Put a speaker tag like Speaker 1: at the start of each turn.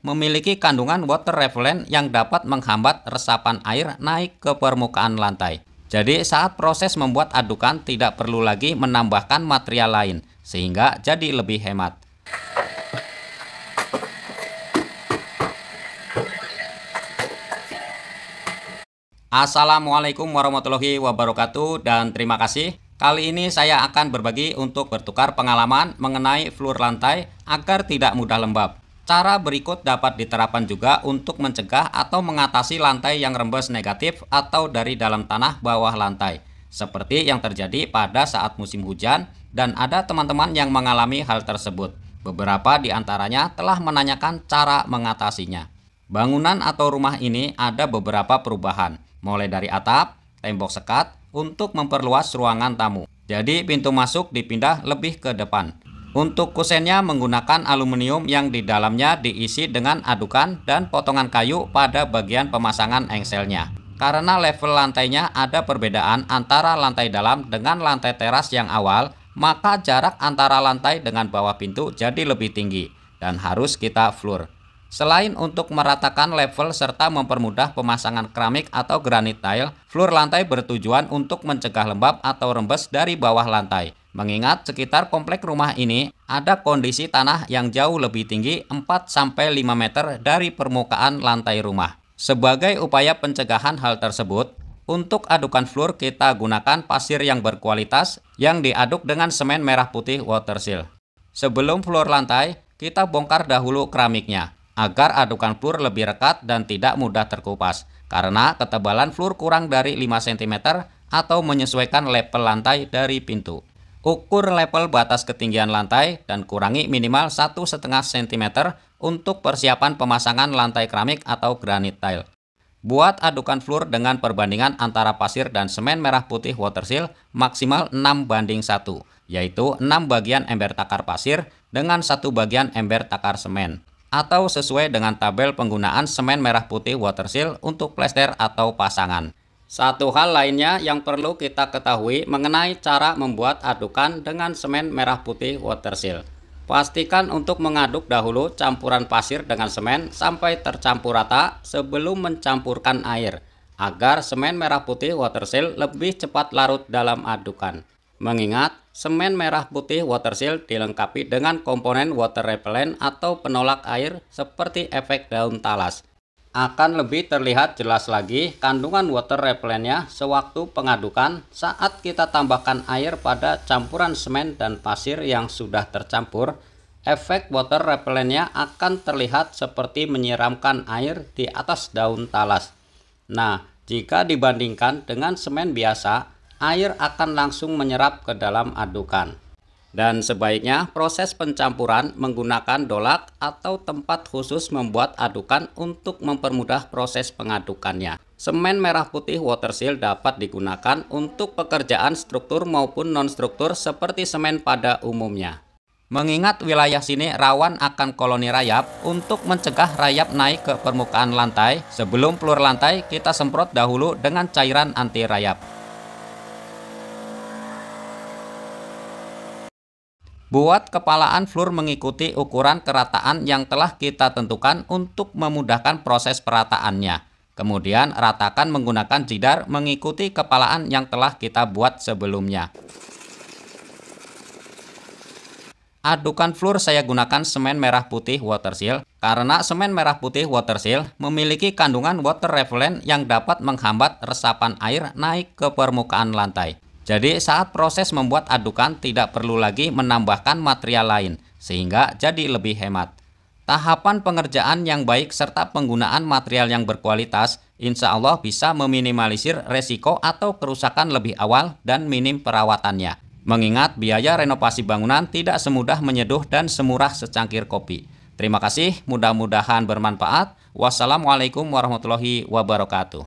Speaker 1: memiliki kandungan water repellent yang dapat menghambat resapan air naik ke permukaan lantai. Jadi saat proses membuat adukan tidak perlu lagi menambahkan material lain, sehingga jadi lebih hemat. Assalamualaikum warahmatullahi wabarakatuh dan terima kasih. Kali ini saya akan berbagi untuk bertukar pengalaman mengenai floor lantai agar tidak mudah lembab. Cara berikut dapat diterapkan juga untuk mencegah atau mengatasi lantai yang rembes negatif atau dari dalam tanah bawah lantai. Seperti yang terjadi pada saat musim hujan dan ada teman-teman yang mengalami hal tersebut. Beberapa di antaranya telah menanyakan cara mengatasinya. Bangunan atau rumah ini ada beberapa perubahan, mulai dari atap, tembok sekat, untuk memperluas ruangan tamu. Jadi pintu masuk dipindah lebih ke depan. Untuk kusennya menggunakan aluminium yang di dalamnya diisi dengan adukan dan potongan kayu pada bagian pemasangan engselnya. Karena level lantainya ada perbedaan antara lantai dalam dengan lantai teras yang awal, maka jarak antara lantai dengan bawah pintu jadi lebih tinggi dan harus kita floor. Selain untuk meratakan level serta mempermudah pemasangan keramik atau granit tile, floor lantai bertujuan untuk mencegah lembab atau rembes dari bawah lantai. Mengingat sekitar komplek rumah ini ada kondisi tanah yang jauh lebih tinggi 4-5 meter dari permukaan lantai rumah. Sebagai upaya pencegahan hal tersebut, untuk adukan floor kita gunakan pasir yang berkualitas yang diaduk dengan semen merah putih water seal. Sebelum floor lantai, kita bongkar dahulu keramiknya agar adukan floor lebih rekat dan tidak mudah terkupas, karena ketebalan floor kurang dari 5 cm atau menyesuaikan level lantai dari pintu. Ukur level batas ketinggian lantai dan kurangi minimal 1,5 cm untuk persiapan pemasangan lantai keramik atau granit tile. Buat adukan floor dengan perbandingan antara pasir dan semen merah putih water seal maksimal 6:1, yaitu 6 bagian ember takar pasir dengan 1 bagian ember takar semen, atau sesuai dengan tabel penggunaan semen merah putih water seal untuk plester atau pasangan. Satu hal lainnya yang perlu kita ketahui mengenai cara membuat adukan dengan semen merah putih water seal. Pastikan untuk mengaduk dahulu campuran pasir dengan semen sampai tercampur rata sebelum mencampurkan air, agar semen merah putih water seal lebih cepat larut dalam adukan. Mengingat semen merah putih water seal dilengkapi dengan komponen water repellent atau penolak air seperti efek daun talas. Akan lebih terlihat jelas lagi kandungan water repellentnya sewaktu pengadukan saat kita tambahkan air pada campuran semen dan pasir yang sudah tercampur. Efek water repellentnya akan terlihat seperti menyiramkan air di atas daun talas. Nah, jika dibandingkan dengan semen biasa, air akan langsung menyerap ke dalam adukan. Dan sebaiknya proses pencampuran menggunakan dolak atau tempat khusus membuat adukan untuk mempermudah proses pengadukannya. Semen merah putih water seal dapat digunakan untuk pekerjaan struktur maupun non-struktur seperti semen pada umumnya. Mengingat wilayah sini rawan akan koloni rayap, untuk mencegah rayap naik ke permukaan lantai, sebelum floor lantai kita semprot dahulu dengan cairan anti rayap. Buat kepalaan floor mengikuti ukuran kerataan yang telah kita tentukan untuk memudahkan proses perataannya. Kemudian ratakan menggunakan jidar mengikuti kepalaan yang telah kita buat sebelumnya. Adukan floor saya gunakan semen merah putih water seal karena semen merah putih water seal memiliki kandungan water repellent yang dapat menghambat resapan air naik ke permukaan lantai. Jadi saat proses membuat adukan tidak perlu lagi menambahkan material lain, sehingga jadi lebih hemat. Tahapan pengerjaan yang baik serta penggunaan material yang berkualitas, insya Allah bisa meminimalisir resiko atau kerusakan lebih awal dan minim perawatannya. Mengingat biaya renovasi bangunan tidak semudah menyeduh dan semurah secangkir kopi. Terima kasih, mudah-mudahan bermanfaat. Wassalamualaikum warahmatullahi wabarakatuh.